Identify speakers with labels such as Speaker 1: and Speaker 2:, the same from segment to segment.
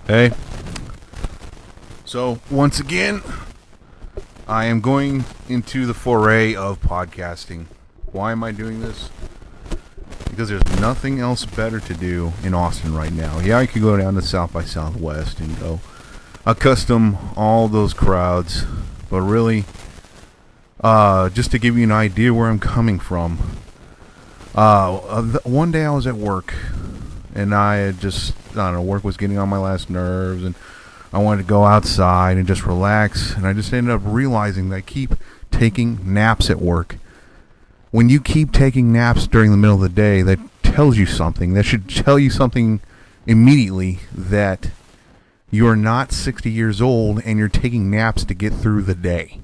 Speaker 1: Hey, so once again, I am going into the foray of podcasting. Why am I doing this? Because there's nothing else better to do in Austin right now. Yeah, I could go down to South by Southwest and go accustom all those crowds, but really, just to give you an idea where I'm coming from. One day I was at work, and I don't know, work was getting on my last nerves, and I wanted to go outside and just relax, and I just ended up realizing that I keep taking naps at work. When you keep taking naps during the middle of the day, that tells you something. That should tell you something immediately, that you are not 60 years old and you're taking naps to get through the day.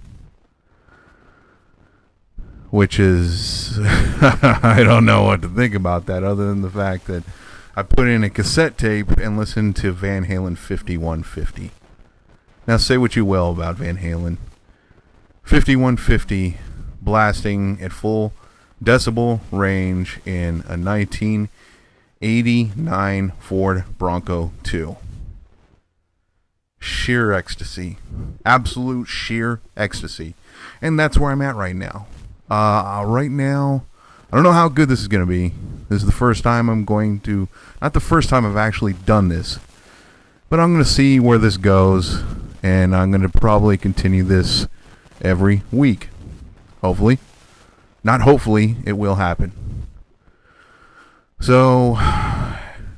Speaker 1: Which is, I don't know what to think about that, other than the fact that I put in a cassette tape and listened to Van Halen 5150. Now say what you will about Van Halen. 5150 blasting at full decibel range in a 1989 Ford Bronco 2. Sheer ecstasy. Absolute sheer ecstasy. And that's where I'm at right now. Right now, I don't know how good this is going to be. This is the first time not the first time I've actually done this, but I'm going to see where this goes, and I'm going to probably continue this every week. Hopefully. Not hopefully, it will happen. So,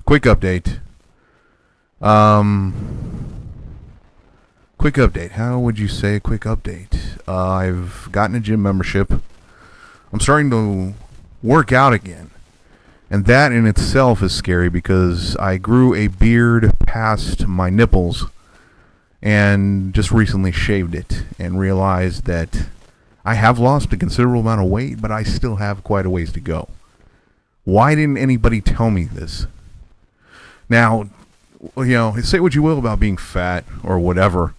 Speaker 1: quick update. Quick update. How would you say a quick update? I've gotten a gym membership. I'm starting to work out again. And that in itself is scary because I grew a beard past my nipples and just recently shaved it and realized that I have lost a considerable amount of weight, but I still have quite a ways to go. Why didn't anybody tell me this? Now, say what you will about being fat or whatever,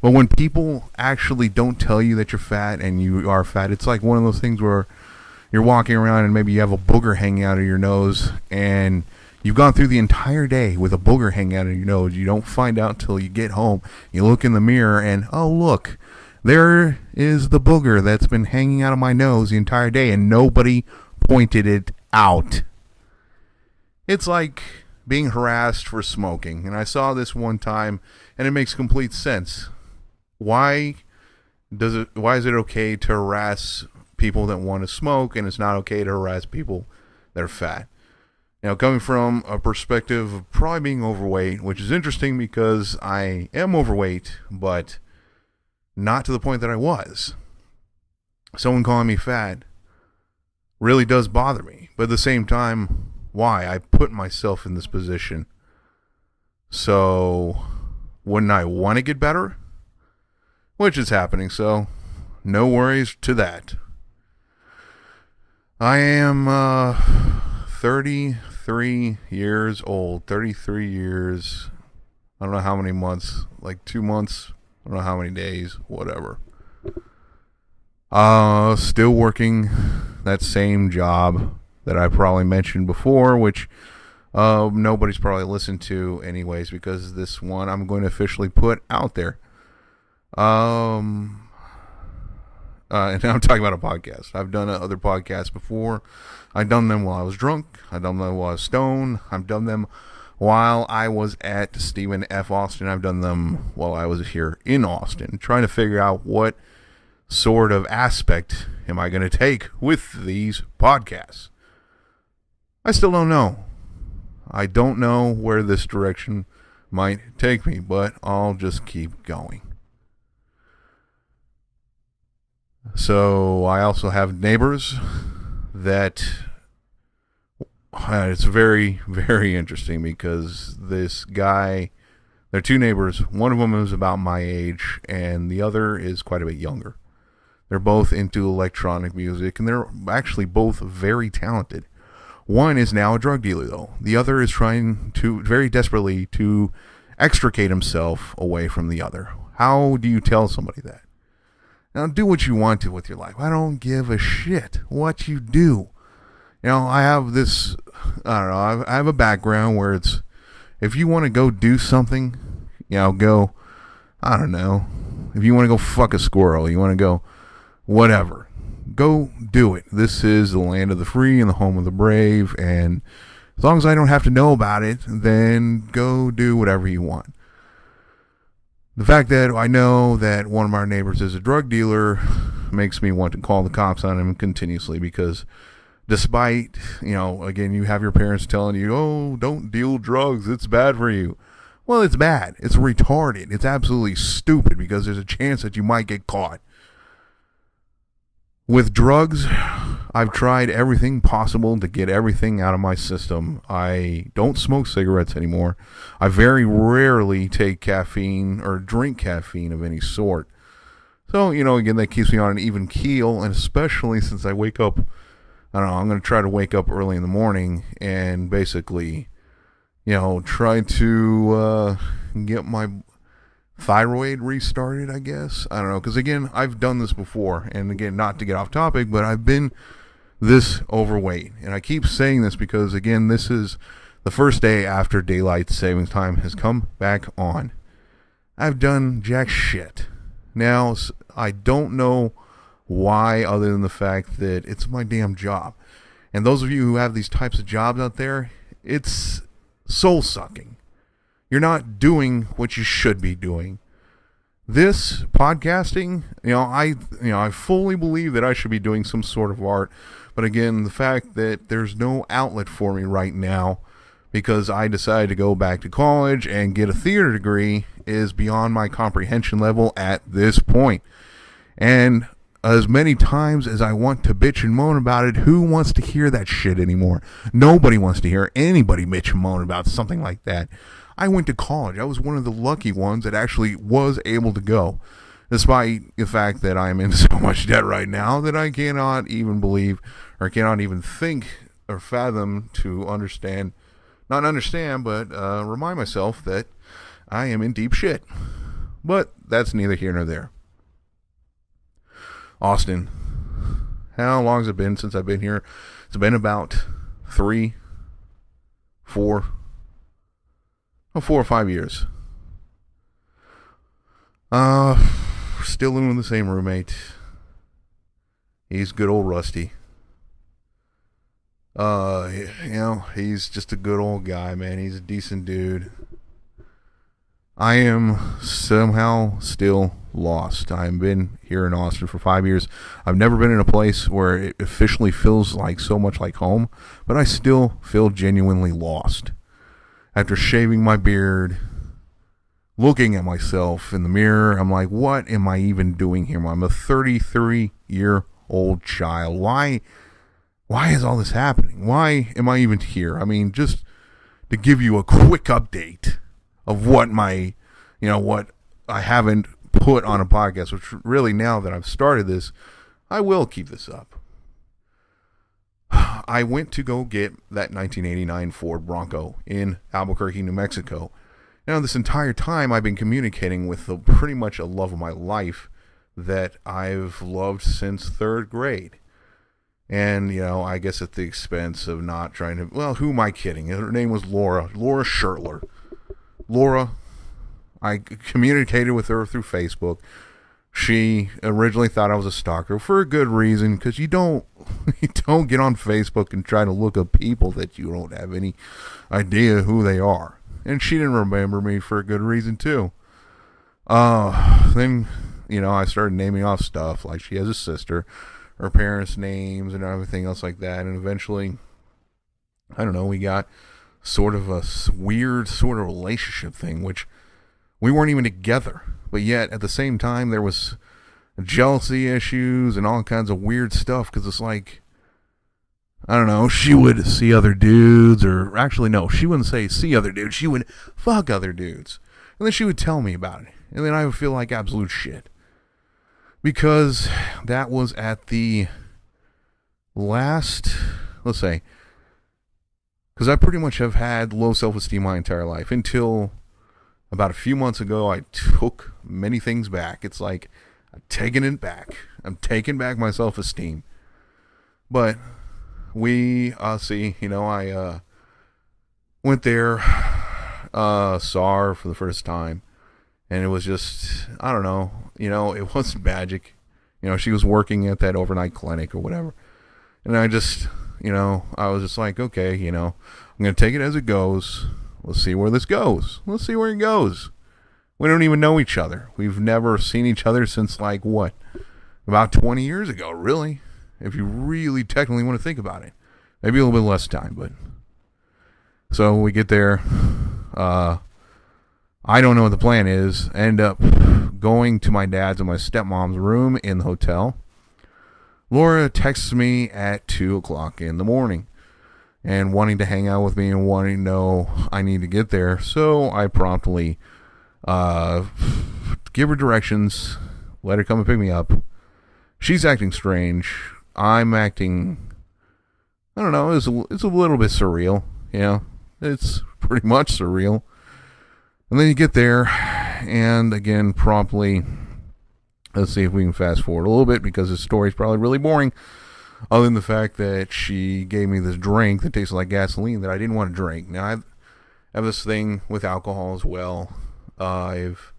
Speaker 1: but when people actually don't tell you that you're fat and you are fat, it's like one of those things where you're walking around and maybe you have a booger hanging out of your nose, and you've gone through the entire day with a booger hanging out of your nose. You don't find out till you get home. You look in the mirror and, oh, look, there is the booger that's been hanging out of my nose the entire day, and nobody pointed it out. It's like being harassed for smoking. And I saw this one time, and it makes complete sense. Why is it okay to harass people that want to smoke, and it's not okay to harass people that are fat? Now, coming from a perspective of probably being overweight, which is interesting because I am overweight, but not to the point that I was. Someone calling me fat really does bother me. But at the same time, why? I put myself in this position. So, wouldn't I want to get better? Which is happening, so no worries to that. I am 33 years old. 33 years. I don't know how many months. Like 2 months. I don't know how many days. Whatever. Still working that same job that I probably mentioned before, which nobody's probably listened to anyways, because this one I'm going to officially put out there. And I'm talking about a podcast. I've done other podcasts before. I've done them while I was drunk. I've done them while I was stoned. I've done them while I was at Stephen F. Austin. I've done them while I was here in Austin, trying to figure out what sort of aspect am I going to take with these podcasts. I still don't know. I don't know where this direction might take me, but I'll just keep going. So I also have neighbors that it's very, very interesting because this guy, they're two neighbors. One of them is about my age and the other is quite a bit younger. They're both into electronic music and they're actually both very talented. One is now a drug dealer though. The other is trying to very desperately to extricate himself away from the other. How do you tell somebody that? Now, do what you want to with your life. I don't give a shit what you do. I have this, I don't know, I have a background where it's If you want to go do something, go, I don't know. If you want to go fuck a squirrel, you want to go whatever, go do it. This is the land of the free and the home of the brave, and as long as I don't have to know about it, then go do whatever you want. The fact that I know that one of our neighbors is a drug dealer makes me want to call the cops on him continuously, because despite, again, you have your parents telling you, oh, don't deal drugs, it's bad for you. Well, it's bad. It's retarded. It's absolutely stupid, because there's a chance that you might get caught. With drugs, I've tried everything possible to get everything out of my system. I don't smoke cigarettes anymore. I very rarely take caffeine or drink caffeine of any sort. So, again, that keeps me on an even keel, and especially since I wake up, I don't know, I'm going to try to wake up early in the morning and basically, try to get my thyroid restarted, I guess. I don't know, because again, I've done this before, and again, not to get off topic, but I've been this overweight, and I keep saying this because, again, this is the first day after daylight savings time has come back on. I've done jack shit. Now, I don't know why, other than the fact that it's my damn job. And those of you who have these types of jobs out there, it's soul-sucking. You're not doing what you should be doing. This podcasting, I fully believe that I should be doing some sort of art. But again, the fact that there's no outlet for me right now because I decided to go back to college and get a theater degree is beyond my comprehension level at this point. And as many times as I want to bitch and moan about it, who wants to hear that shit anymore? Nobody wants to hear anybody bitch and moan about something like that. I went to college. I was one of the lucky ones that actually was able to go, despite the fact that I'm in so much debt right now that I cannot even believe, or cannot even think or fathom to understand, not understand, but remind myself that I am in deep shit. But that's neither here nor there. Austin, how long has it been since I've been here? It's been about 4 or 5 years. Still living with the same roommate. He's good old Rusty. He's just a good old guy, man. He's a decent dude. I am somehow still lost. I've been here in Austin for 5 years. I've never been in a place where it officially feels like so much like home, but I still feel genuinely lost. After shaving my beard, looking at myself in the mirror, I'm like, what am I even doing here? I'm a 33-year-old child. Why is all this happening? Why am I even here? I mean, just to give you a quick update of what what I haven't put on a podcast, which really, now that I've started this, I will keep this up. I went to go get that 1989 Ford Bronco in Albuquerque, New Mexico. Now, this entire time, I've been communicating with pretty much a love of my life that I've loved since 3rd grade. And, I guess at the expense of not trying to... Well, who am I kidding? Her name was Laura Schertler. Laura, I communicated with her through Facebook. She originally thought I was a stalker for a good reason, because you don't get on Facebook and try to look up people that you don't have any idea who they are. And she didn't remember me for a good reason too. Then, I started naming off stuff like she has a sister, her parents' names, and everything else like that. And eventually, I don't know, we got sort of a weird sort of relationship thing, which we weren't even together. But yet, at the same time, there was jealousy issues and all kinds of weird stuff, because it's like, I don't know, she would see other dudes, or actually, no, she wouldn't say see other dudes, she would fuck other dudes. And then she would tell me about it. And then I would feel like absolute shit. Because that was at the last, let's say, because I pretty much have had low self-esteem my entire life until about a few months ago. I took many things back. It's like I'm taking it back. I'm taking back my self-esteem. But we I went there saw her for the first time, and it was just, I don't know, it wasn't magic. She was working at that overnight clinic or whatever. And I just, I was just like, okay, I'm going to take it as it goes. Let's see where this goes. Let's see where it goes. We don't even know each other. We've never seen each other since, like, what? About 20 years ago, really. If you really technically want to think about it. Maybe a little bit less time, but. So we get there. I don't know what the plan is. I end up going to my dad's and my stepmom's room in the hotel. Laura texts me at 2 o'clock in the morning and wanting to hang out with me and wanting to know I need to get there. So I promptly give her directions, let her come and pick me up. She's acting strange. I'm acting, I don't know, it's a little bit surreal. It's pretty much surreal. And then you get there, and again, promptly, let's see if we can fast forward a little bit, because this story is probably really boring, other than the fact that she gave me this drink that tasted like gasoline that I didn't want to drink. Now, I have this thing with alcohol as well. I've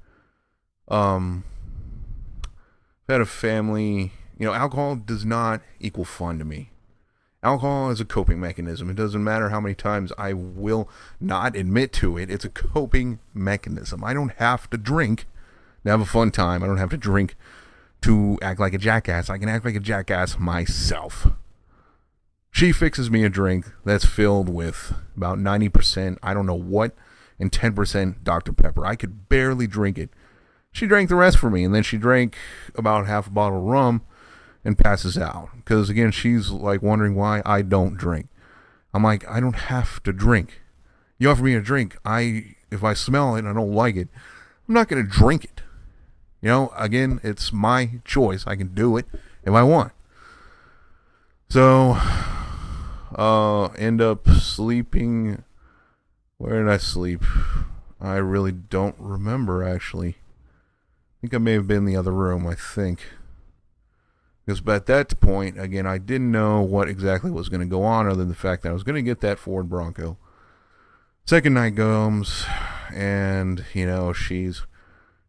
Speaker 1: had a family, alcohol does not equal fun to me. Alcohol is a coping mechanism. It doesn't matter how many times I will not admit to it. It's a coping mechanism. I don't have to drink to have a fun time. I don't have to drink to act like a jackass. I can act like a jackass myself. She fixes me a drink that's filled with about 90%, I don't know what, and 10% Dr. Pepper. I could barely drink it. She drank the rest for me, and then she drank about half a bottle of rum and passes out. Because, again, she's like wondering why I don't drink. I'm like, I don't have to drink. You offer me a drink. If I smell it and I don't like it, I'm not going to drink it. Again, it's my choice. I can do it if I want. So, end up sleeping. Where did I sleep? I really don't remember, actually. I think I may have been in the other room, I think. Because at that point, again, I didn't know what exactly was going to go on, other than the fact that I was going to get that Ford Bronco. Second night comes, and, she's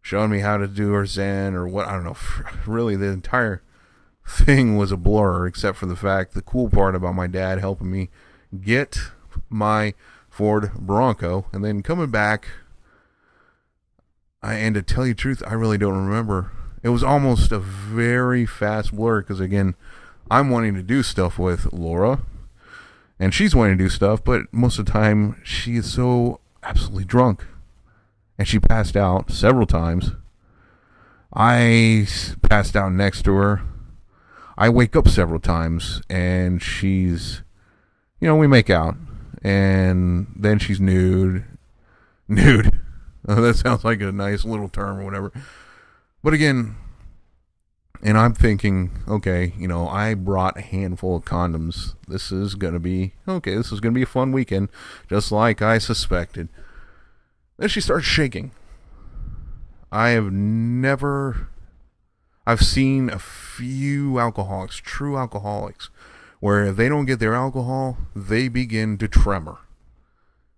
Speaker 1: showing me how to do her Zen, or what, I don't know. Really, the entire thing was a blur, except for the fact, the cool part about my dad helping me get my Ford Bronco, and then coming back, and to tell you the truth, I really don't remember. It was almost a very fast blur, because again, I'm wanting to do stuff with Laura, and she's wanting to do stuff, but most of the time, she is so absolutely drunk, and she passed out several times. I passed out next to her. I wake up several times, and she's, we make out, and then she's nude. That sounds like a nice little term or whatever. But again, and I'm thinking, okay, I brought a handful of condoms. This is going to be a fun weekend, just like I suspected. Then she starts shaking. I've seen a few alcoholics, true alcoholics, where if they don't get their alcohol, they begin to tremor.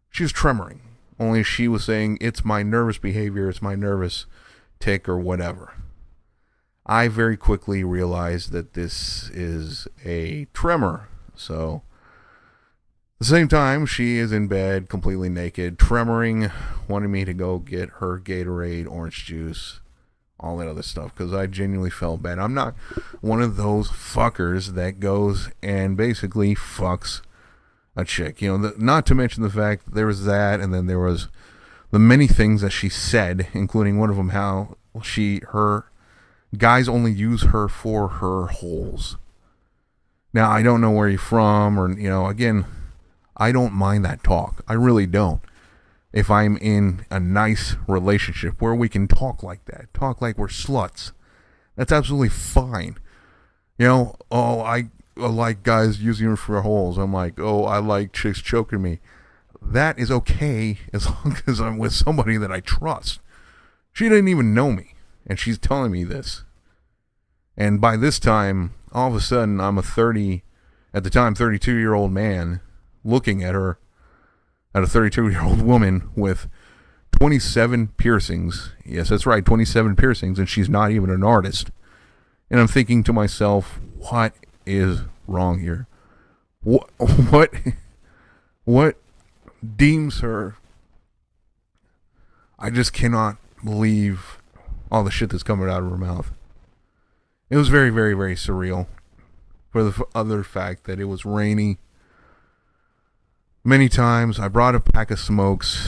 Speaker 1: She was tremoring, only she was saying, it's my nervous behavior, it's my nervous tick or whatever. I very quickly realized that this is a tremor. So, at the same time, she is in bed, completely naked, tremoring, wanting me to go get her Gatorade, orange juice, all that other stuff, because I genuinely felt bad. I'm not one of those fuckers that goes and basically fucks a chick. Not to mention the fact that there was that, and then there was the many things that she said, including one of them how her guys only use her for her holes. Now, I don't know where you're from, or, again, I don't mind that talk. I really don't. If I'm in a nice relationship where we can talk like that, talk like we're sluts, that's absolutely fine. I like guys using her for holes. I'm like, I like chicks choking me. That is okay as long as I'm with somebody that I trust. She didn't even know me, and she's telling me this. And by this time, all of a sudden, I'm a 32-year-old man looking at her, at a 32-year-old woman with 27 piercings. Yes, that's right, 27 piercings, and she's not even an artist. And I'm thinking to myself, what is wrong here? What deems her? I just cannot believe all the shit that's coming out of her mouth. It was very, very, very surreal. For the other fact that it was rainy. Many times I brought a pack of smokes,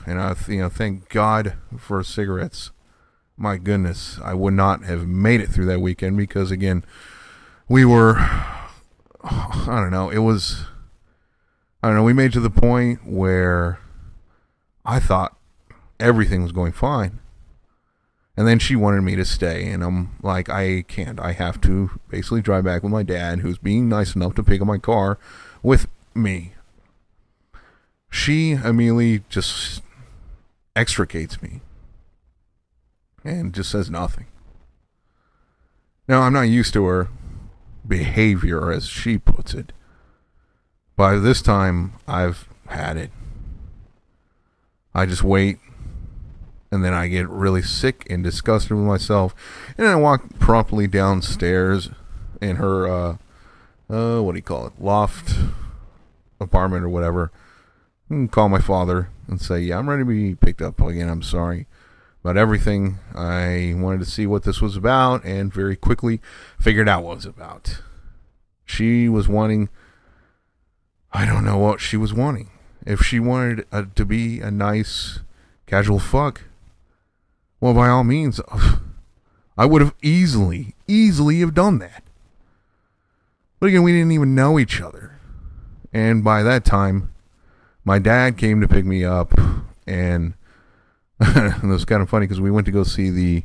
Speaker 1: and I, thank God for cigarettes. My goodness, I would not have made it through that weekend because, again, we were, I don't know, we made to the point where I thought everything was going fine. And then she wanted me to stay, and I'm like, I can't. I have to basically drive back with my dad, who's being nice enough to pick up my car with me. She immediately just extricates me and just says nothing. Now, I'm not used to her behavior, as she puts it. By this time, I've had it. I just wait, and then I get really sick and disgusted with myself, and then I walk promptly downstairs in her, what do you call it, loft apartment or whatever, and call my father and say, yeah, I'm ready to be picked up again. I'm sorry about everything. I wanted to see what this was about, and very quickly figured out what it was about. She was wanting, I don't know what she was wanting. If she wanted to be a nice casual fuck, well, by all means, I would have easily have done that. But again, we didn't even know each other. And by that time, my dad came to pick me up, and it was kind of funny because we went to go see the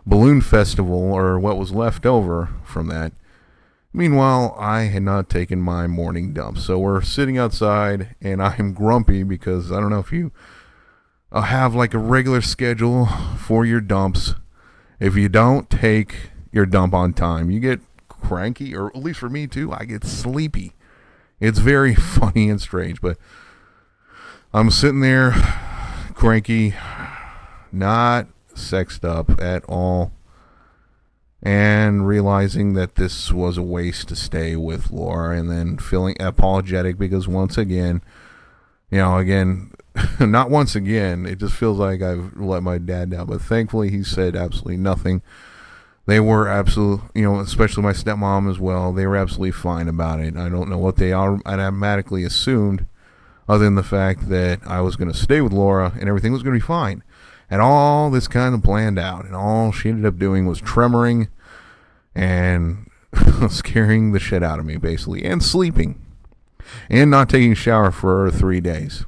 Speaker 1: balloon festival, or what was left over from that. Meanwhile, I had not taken my morning dump. So we're sitting outside, and I'm grumpy because I don't know if you have like a regular schedule for your dumps. If you don't take your dump on time, you get cranky, or at least for me too, I get sleepy. It's very funny and strange, but I'm sitting there cranky, not sexed up at all, and realizing that this was a waste to stay with Laura, and then feeling apologetic because once again, not once again, it just feels like I've let my dad down, but thankfully he said absolutely nothing. They were absolutely, especially my stepmom as well, they were absolutely fine about it. I don't know what they automatically assumed, other than the fact that I was going to stay with Laura and everything was going to be fine. And all this kind of planned out, and all she ended up doing was tremoring and scaring the shit out of me, basically, and sleeping, and not taking a shower for 3 days,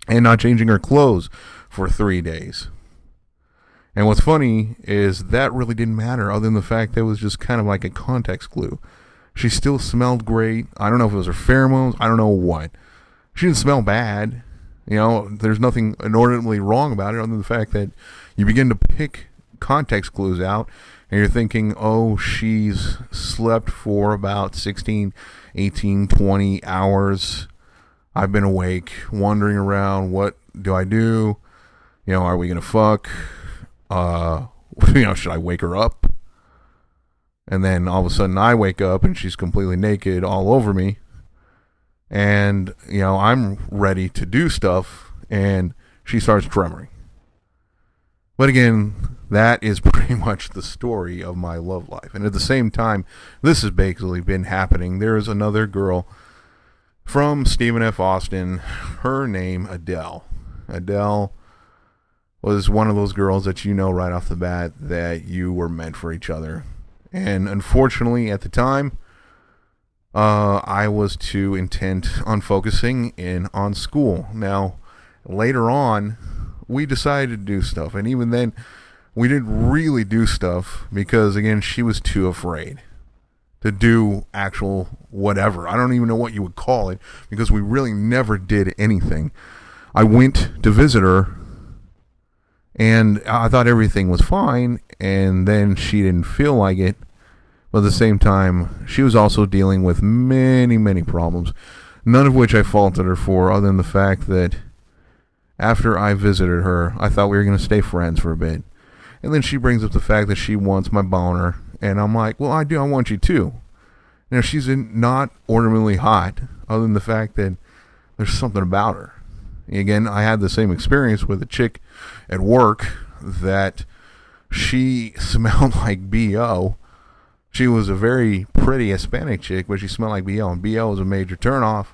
Speaker 1: and not changing her clothes for 3 days. And what's funny is that really didn't matter, other than the fact that it was just kind of like a context clue. She still smelled great. I don't know if it was her pheromones. I don't know what. She didn't smell bad. There's nothing inordinately wrong about it, other than the fact that you begin to pick context clues out, and you're thinking, oh, she's slept for about 16, 18, 20 hours. I've been awake, wandering around. What do I do? Are we going to fuck? Should I wake her up? And then all of a sudden I wake up and she's completely naked all over me. And, I'm ready to do stuff, and she starts tremoring. But again, that is pretty much the story of my love life. And at the same time, this has basically been happening. There is another girl from Stephen F. Austin, her name Adele. Adele was one of those girls that right off the bat that you were meant for each other. And unfortunately, at the time, I was too intent on focusing in on school. Now, later on, we decided to do stuff, and even then, we didn't really do stuff because, again, she was too afraid to do actual whatever. I don't even know what you would call it, because we really never did anything. I went to visit her, and I thought everything was fine, and then she didn't feel like it. But at the same time, she was also dealing with many, many problems. None of which I faulted her for, other than the fact that after I visited her, I thought we were going to stay friends for a bit. And then she brings up the fact that she wants my boner. And I'm like, well, I do. I want you too. Now, she's not ornately hot, other than the fact that there's something about her. Again, I had the same experience with a chick at work that she smelled like B.O. She was a very pretty Hispanic chick, but she smelled like B.O. And B.O. was a major turnoff.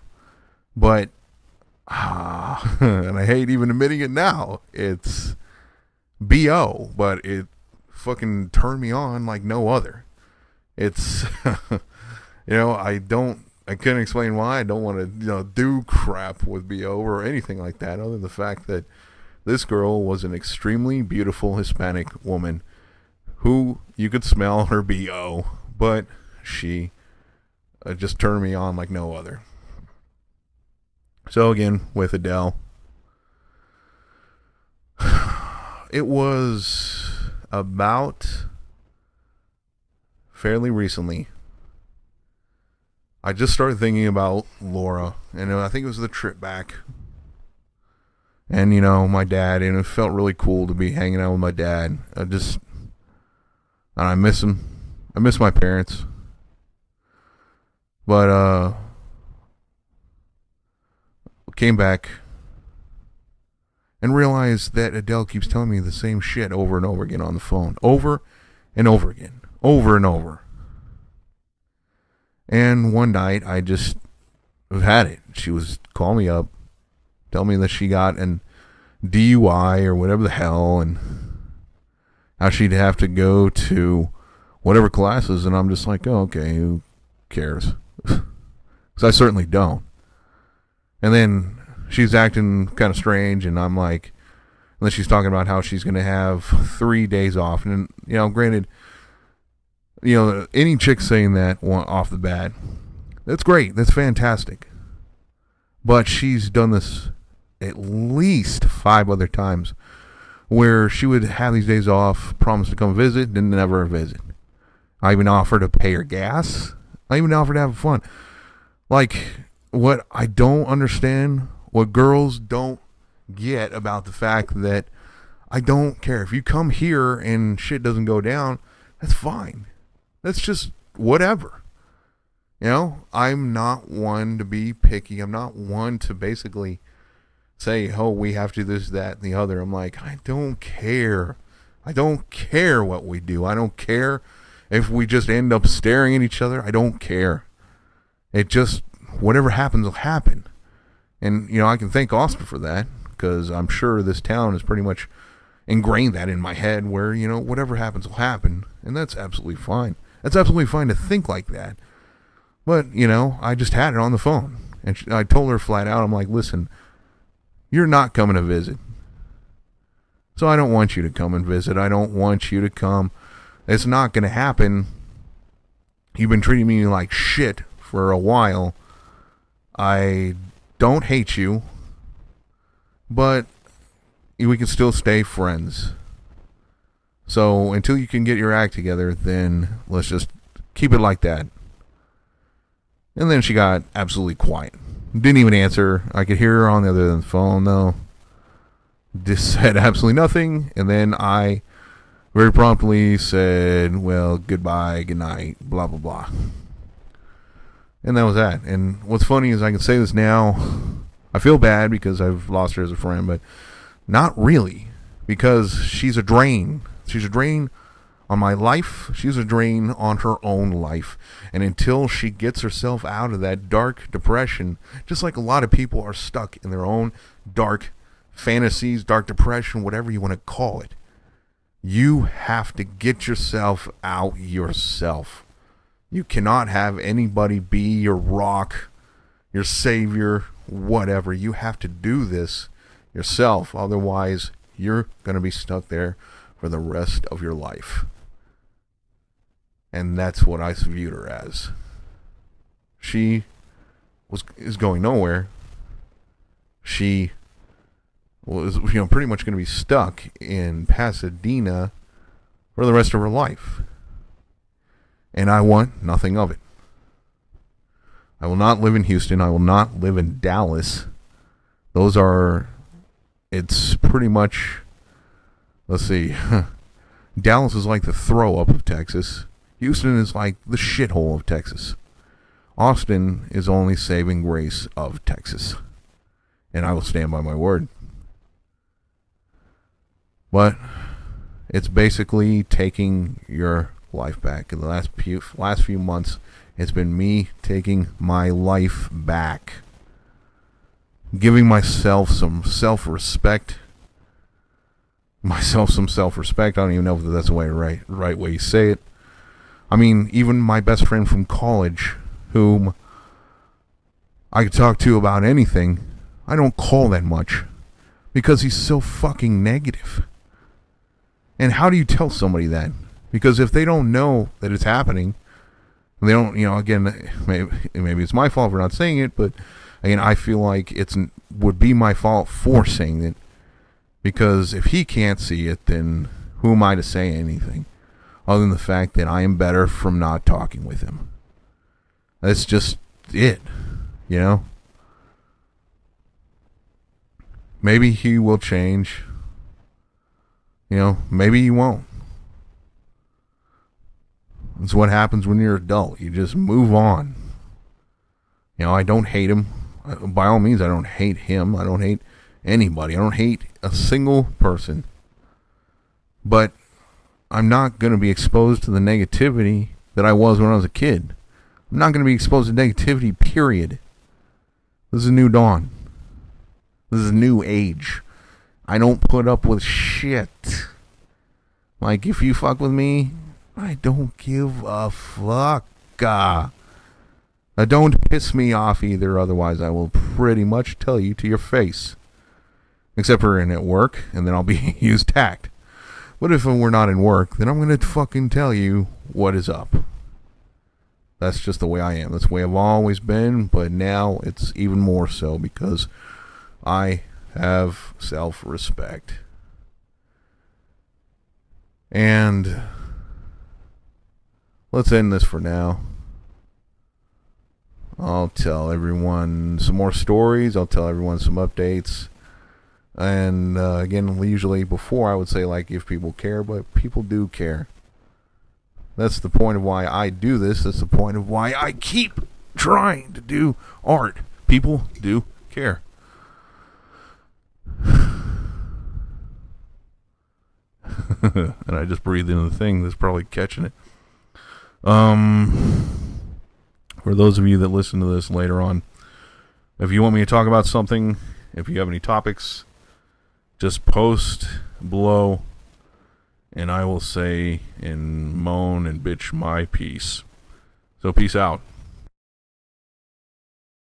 Speaker 1: But, and I hate even admitting it now, it's B.O., but it fucking turned me on like no other. It's, I couldn't explain why. I don't want to, do crap with B.O. or anything like that, other than the fact that this girl was an extremely beautiful Hispanic woman who you could smell her B.O., but she just turned me on like no other. So again, with Adele, it was about fairly recently. I just started thinking about Laura, and I think it was the trip back. And, my dad, and it felt really cool to be hanging out with my dad. I miss him. I miss my parents. But, came back and realized that Adele keeps telling me the same shit over and over again on the phone. Over and over again. Over and over. And one night, I just had it. She was calling me up, tell me that she got an DUI or whatever the hell, and how she'd have to go to whatever classes, and I'm just like, oh, okay, who cares? Because I certainly don't. And then she's acting kind of strange, and I'm like, and then she's talking about how she's going to have 3 days off, and, granted, any chick saying that off the bat, that's great, that's fantastic. But she's done this at least 5 other times where she would have these days off, promise to come visit, then never visit. I even offered to pay her gas. I even offered to have fun. Like, what I don't understand, what girls don't get about the fact that I don't care. If you come here and shit doesn't go down, that's fine. That's just whatever. I'm not one to be picky. I'm not one to basically say, oh, we have to do this, that, and the other. I'm like, I don't care. I don't care what we do. I don't care if we just end up staring at each other. I don't care. It just, whatever happens will happen. And, I can thank Austin for that, because I'm sure this town has pretty much ingrained that in my head where, whatever happens will happen. And that's absolutely fine. That's absolutely fine to think like that. But, I just had it on the phone. And I told her flat out, I'm like, listen, you're not coming to visit. So I don't want you to come and visit. I don't want you to come. It's not going to happen. You've been treating me like shit for a while. I don't hate you, but we can still stay friends. So until you can get your act together, then let's just keep it like that. And then she got absolutely quiet. Didn't even answer. I could hear her on the other end of the phone, though. Just said absolutely nothing. And then I very promptly said, well, goodbye, good night, blah, blah, blah. And that was that. And what's funny is I can say this now. I feel bad because I've lost her as a friend, but not really. Because she's a drain. She's a drain on my life. She's a drain on her own life. And until she gets herself out of that dark depression, just like a lot of people are stuck in their own dark fantasies, dark depression, whatever you want to call it, you have to get yourself out yourself. You cannot have anybody be your rock, your savior, whatever. You have to do this yourself. Otherwise, you're going to be stuck there for the rest of your life. And that's what I viewed her as. She is going nowhere. She was, pretty much going to be stuck in Pasadena for the rest of her life. And I want nothing of it. I will not live in Houston. I will not live in Dallas. It's pretty much, let's see, Dallas is like the throw up of Texas. Houston is like the shithole of Texas. Austin is only saving grace of Texas. And I will stand by my word. But it's basically taking your life back. In the last few months, it's been me taking my life back. Giving myself some self-respect. I don't even know if that's the right way you say it. I mean, even my best friend from college, whom I could talk to about anything, I don't call that much because he's so fucking negative. And how do you tell somebody that? Because if they don't know that it's happening, they don't, again, maybe it's my fault for not saying it, but again, I feel like would be my fault for saying it. Because if he can't see it, then who am I to say anything? Other than the fact that I am better from not talking with him. That's just it, Maybe he will change. Maybe he won't. It's what happens when you're an adult. You just move on. I don't hate him. By all means, I don't hate him. I don't hate anybody. I don't hate a single person. But I'm not going to be exposed to the negativity that I was when I was a kid. I'm not going to be exposed to negativity, period. This is a new dawn. This is a new age. I don't put up with shit. Like, if you fuck with me, I don't give a fuck. Don't piss me off either, otherwise I will pretty much tell you to your face. Except for at work, and then I'll be use tact. But if we're not in work, then I'm going to fucking tell you what is up. That's just the way I am. That's the way I've always been, but now it's even more so because I have self-respect. And let's end this for now. I'll tell everyone some more stories. I'll tell everyone some updates. And again, usually before I would say like if people care, but people do care. That's the point of why I do this. That's the point of why I keep trying to do art. People do care. And I just breathed into the thing that's probably catching it. For those of you that listen to this later on, if you want me to talk about something, if you have any topics, just post below, and I will say and moan and bitch my piece. So peace out.